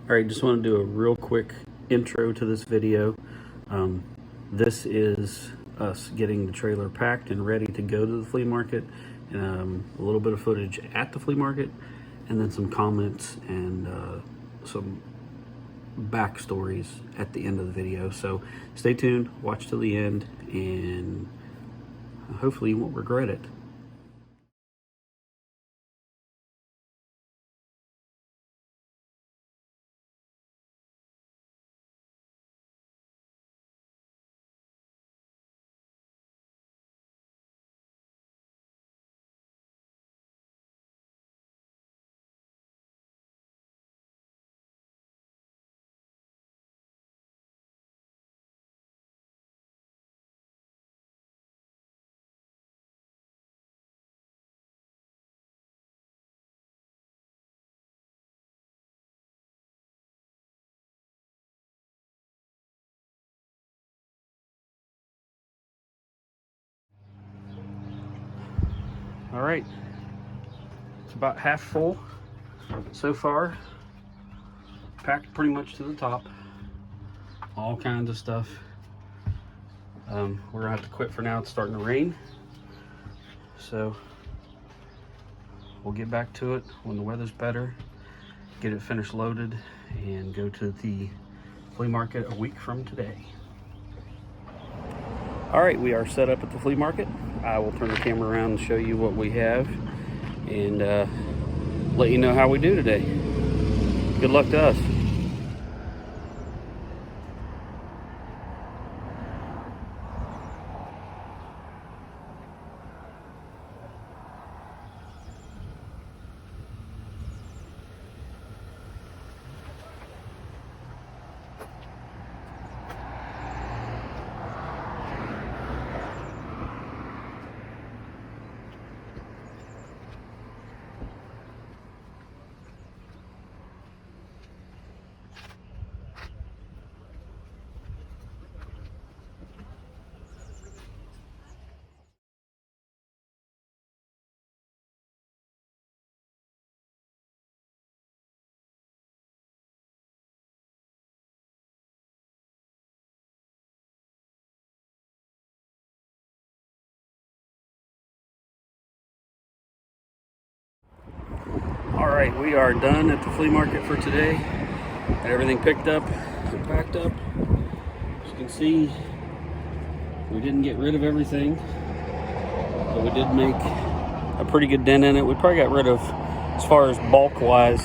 All right, just want to do a real quick intro to this video. This is us getting the trailer packed and ready to go to the flea market. A little bit of footage at the flea market, and then some comments and some backstories at the end of the video. So stay tuned, watch till the end, and hopefully you won't regret it. All right, it's about half full so far, packed pretty much to the top, all kinds of stuff. We're gonna have to quit for now. It's starting to rain, so we'll get back to it when the weather's better, get it finished loaded, and go to the flea market a week from today. All right, we are set up at the flea market. I will turn the camera around and show you what we have and let you know how we do today. Good luck to us. All right, we are done at the flea market for today. Got everything picked up and packed up. As you can see, we didn't get rid of everything, but we did make a pretty good dent in it. We probably got rid of, as far as bulk wise,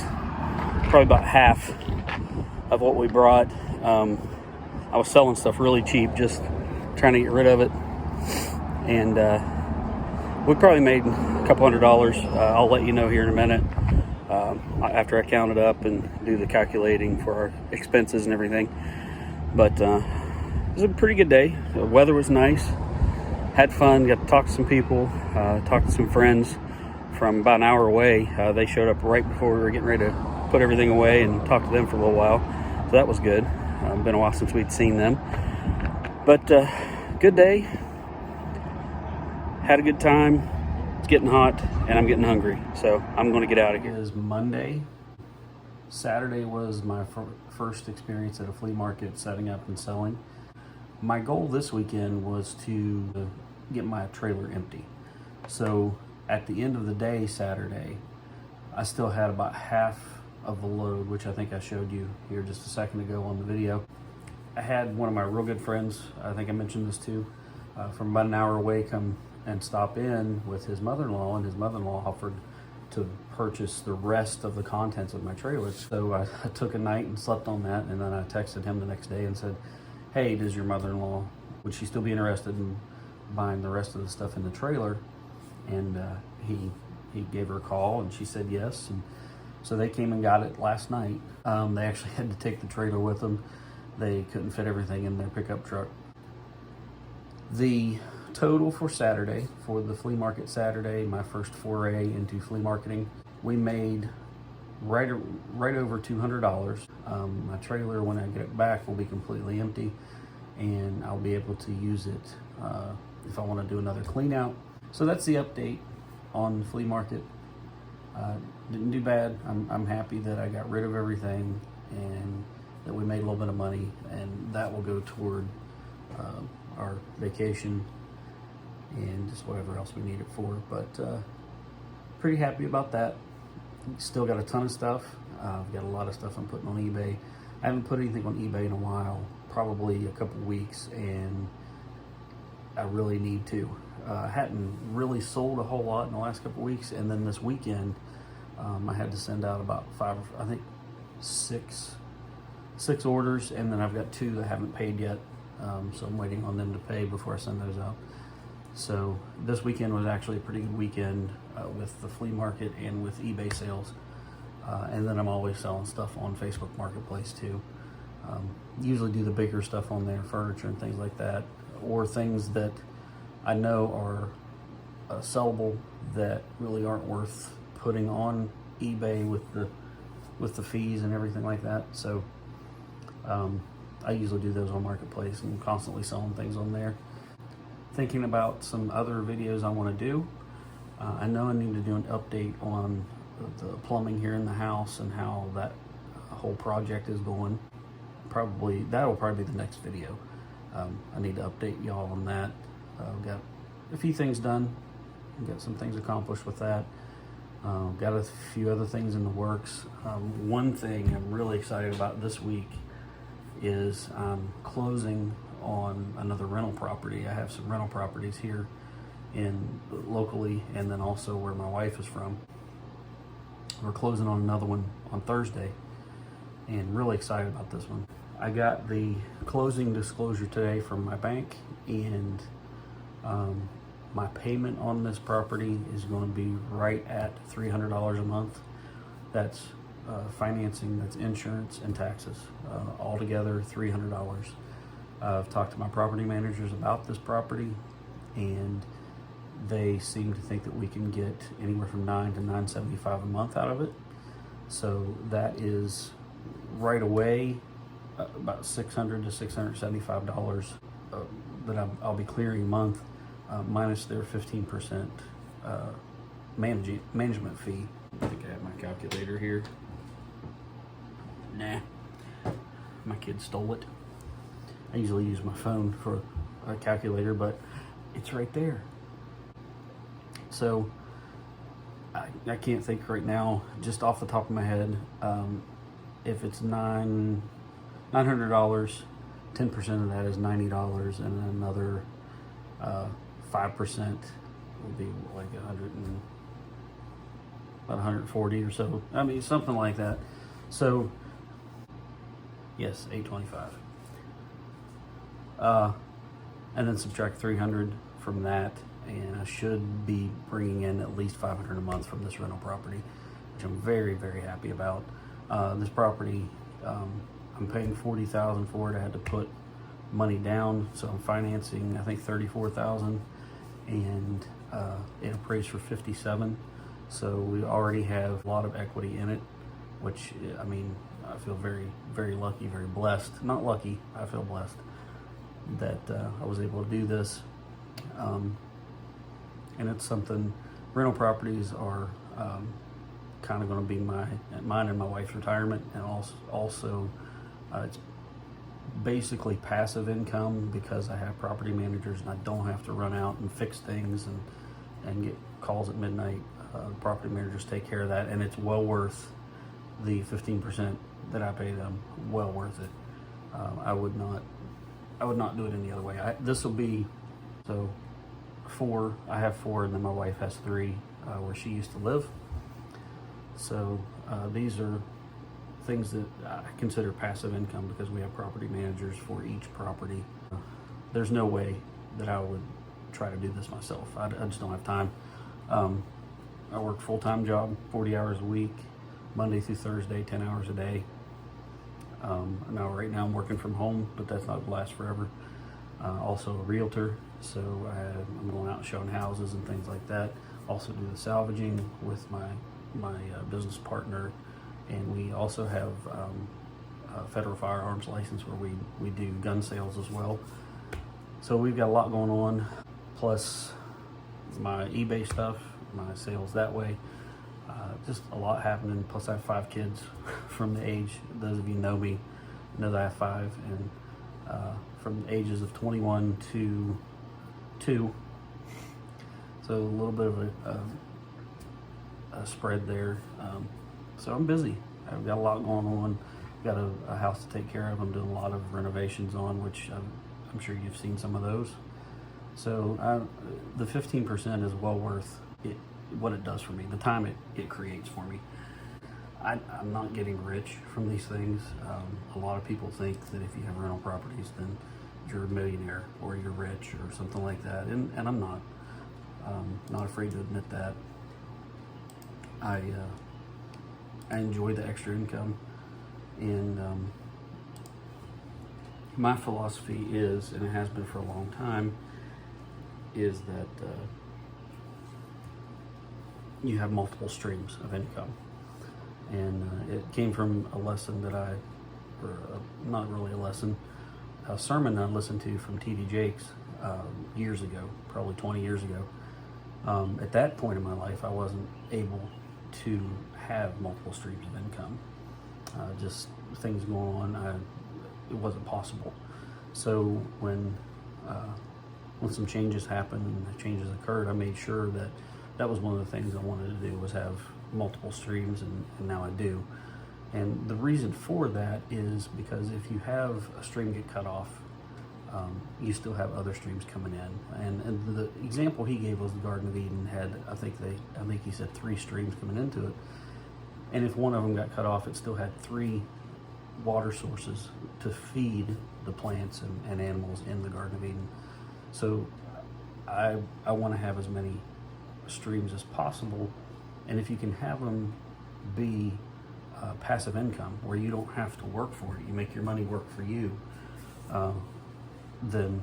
probably about half of what we brought. I was selling stuff really cheap, just trying to get rid of it. And we probably made a couple $100. I'll let you know here in a minute after I count it up and do the calculating for our expenses and everything. But it was a pretty good day. The weather was nice. Had fun. Got to talk to some people. Talked to some friends from about an hour away. They showed up right before we were getting ready to put everything away, and talk to them for a little while. So that was good. Been a while since we'd seen them. But good day. Had a good time. It's getting hot and I'm getting hungry, so I'm going to get out of here. It is Monday. Saturday was my first experience at a flea market, setting up and selling. My goal this weekend was to get my trailer empty. So at the end of the day, Saturday, I still had about half of the load, which I think I showed you here just a second ago on the video. I had one of my real good friends, I think I mentioned this too, from about an hour away come and stop in with his mother-in-law, and his mother-in-law offered to purchase the rest of the contents of my trailer. So I took a night and slept on that, and then I texted him the next day and said, hey, does your mother-in-law, would she still be interested in buying the rest of the stuff in the trailer? And he gave her a call, and she said yes. And so they came and got it last night. They actually had to take the trailer with them. They couldn't fit everything in their pickup truck. The total for Saturday, for the flea market Saturday, my first foray into flea marketing, we made right over $200. My trailer, when I get it back, will be completely empty, and I'll be able to use it if I want to do another clean out. So that's the update on the flea market. Didn't do bad. I'm happy that I got rid of everything and that we made a little bit of money, and that will go toward our vacation and just whatever else we need it for. But pretty happy about that. Still got a ton of stuff. I've got a lot of stuff I'm putting on eBay. I haven't put anything on eBay in a while, probably a couple weeks, and I really need to. I hadn't really sold a whole lot in the last couple weeks, and then this weekend I had to send out about six orders, and then I've got 2 that haven't paid yet, so I'm waiting on them to pay before I send those out. So this weekend was actually a pretty good weekend with the flea market and with eBay sales. And then I'm always selling stuff on Facebook Marketplace too. Usually do the bigger stuff on there, furniture and things like that, or things that I know are sellable that really aren't worth putting on eBay with the fees and everything like that. So I usually do those on Marketplace and constantly selling things on there. Thinking about some other videos I want to do. I know I need to do an update on the plumbing here in the house and how that whole project is going. That'll probably be the next video. I need to update y'all on that. Got a few things done, got some things accomplished with that. Got a few other things in the works. One thing I'm really excited about this week is I'm closing on another rental property. I have some rental properties here locally, and then also where my wife is from. We're closing on another one on Thursday, and really excited about this one. I got the closing disclosure today from my bank, and my payment on this property is going to be right at $300 a month. That's financing, that's insurance and taxes, altogether $300. I've talked to my property managers about this property, and they seem to think that we can get anywhere from $900 to $975 a month out of it. So that is right away about $600 to $675 that I'll be clearing a month, minus their 15% management fee. I think I have my calculator here. Nah, my kid stole it. I usually use my phone for a calculator, but it's right there. So I can't think right now, just off the top of my head, if it's $900, 10% of that is $90, and then another 5% would be like about 140 or so. I mean, something like that. So yes, $825. And then subtract 300 from that, and I should be bringing in at least $500 a month from this rental property, which I'm very, very happy about. This property, I'm paying $40,000 for it. I had to put money down, so I'm financing, I think, $34,000, and it appraised for $57,000. So we already have a lot of equity in it, which, I mean, I feel very, very lucky, very blessed. Not lucky, I feel blessed that I was able to do this. And it's something, rental properties are kind of going to be mine and my wife's retirement, and also it's basically passive income because I have property managers and I don't have to run out and fix things and get calls at midnight. Property managers take care of that, and it's well worth the 15% that I pay them. Well worth it. I would not do it any other way. This will be, so 4, I have 4, and then my wife has 3 where she used to live. So these are things that I consider passive income because we have property managers for each property. There's no way that I would try to do this myself. I just don't have time. I work full-time job, 40 hours a week, Monday through Thursday, 10 hours a day. Now right now I'm working from home, but that's not going to last forever. Also a realtor, so I'm going out and showing houses and things like that. Also do the salvaging with my business partner, and we also have a federal firearms license where we do gun sales as well. So we've got a lot going on, plus my eBay stuff, my sales that way. Just a lot happening. Plus, I have 5 kids from the age, those of you know me know that I have 5, and from the ages of 21 to 2. So a little bit of a spread there. So I'm busy. I've got a lot going on. Got a house to take care of. I'm doing a lot of renovations on, which I'm sure you've seen some of those. So the 15% is well worth it, what it does for me, the time it creates for me. I'm not getting rich from these things. A lot of people think that if you have rental properties, then you're a millionaire or you're rich or something like that, and I'm not. Not afraid to admit that. I enjoy the extra income, and my philosophy is, and it has been for a long time, is that you have multiple streams of income. And it came from a lesson that not really a lesson, a sermon I listened to from T.D. Jakes years ago, probably 20 years ago. At that point in my life, I wasn't able to have multiple streams of income. Just things going on, it wasn't possible. So when some changes happened and the changes occurred, I made sure that was one of the things I wanted to do, was have multiple streams, and now I do. And the reason for that is because if you have a stream get cut off, you still have other streams coming in. And the example he gave was the Garden of Eden had, I think he said 3 streams coming into it. And if one of them got cut off, it still had 3 water sources to feed the plants and animals in the Garden of Eden. So I want to have as many streams as possible. And if you can have them be passive income, where you don't have to work for it, you make your money work for you, then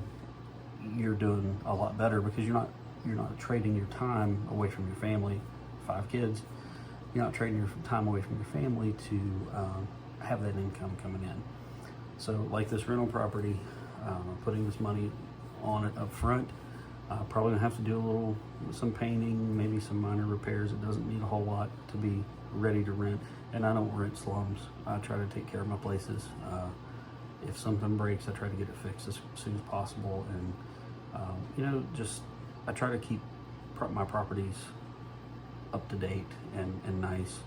you're doing a lot better, because you're not trading your time away from your family. 5 kids, you're not trading your time away from your family to have that income coming in. So like this rental property, putting this money on it up front, probably gonna have to do some painting, maybe some minor repairs. It doesn't need a whole lot to be ready to rent. And I don't rent slums. I try to take care of my places. If something breaks, I try to get it fixed as soon as possible. And just I try to keep my properties up to date and nice.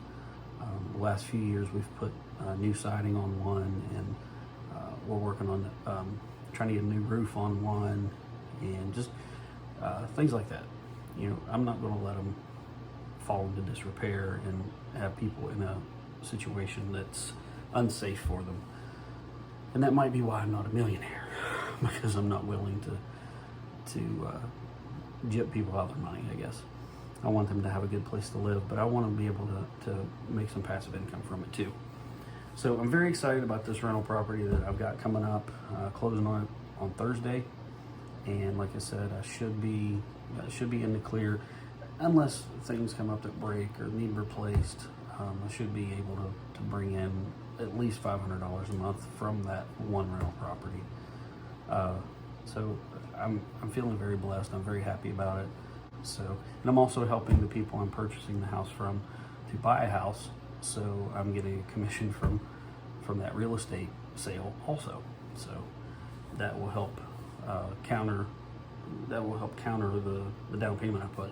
The last few years we've put new siding on one, and we're working on trying to get a new roof on one, and just things like that. I'm not going to let them fall into disrepair and have people in a situation that's unsafe for them. And that might be why I'm not a millionaire, because I'm not willing to gyp people out their money, I guess. I want them to have a good place to live, but I want to be able to make some passive income from it too. So I'm very excited about this rental property that I've got coming up, closing on it on Thursday. And like I said, I should be in the clear, unless things come up that break or need replaced. I should be able to bring in at least $500 a month from that one rental property. So I'm feeling very blessed. I'm very happy about it. So, and I'm also helping the people I'm purchasing the house from to buy a house. So I'm getting a commission from that real estate sale also. So that will help counter the down payment I put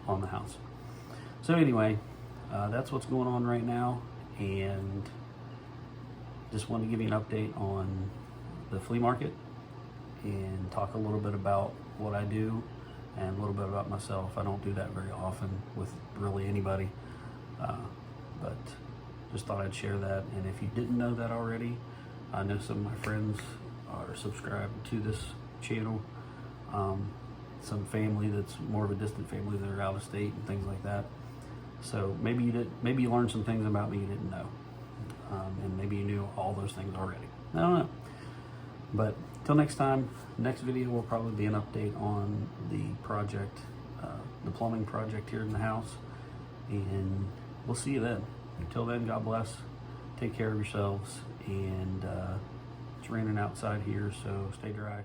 on the house. So anyway, that's what's going on right now, and just wanted to give you an update on the flea market and talk a little bit about what I do and a little bit about myself. I don't do that very often with really anybody, but just thought I'd share that. And if you didn't know that already, I know some of my friends are subscribed to this channel. Some family that's more of a distant family that are out of state and things like that. So maybe you learned some things about me you didn't know, and maybe you knew all those things already. I don't know. But till next time, next video will probably be an update on the project, the plumbing project here in the house, and we'll see you then. Until then, God bless. Take care of yourselves, and it's raining outside here, so stay dry.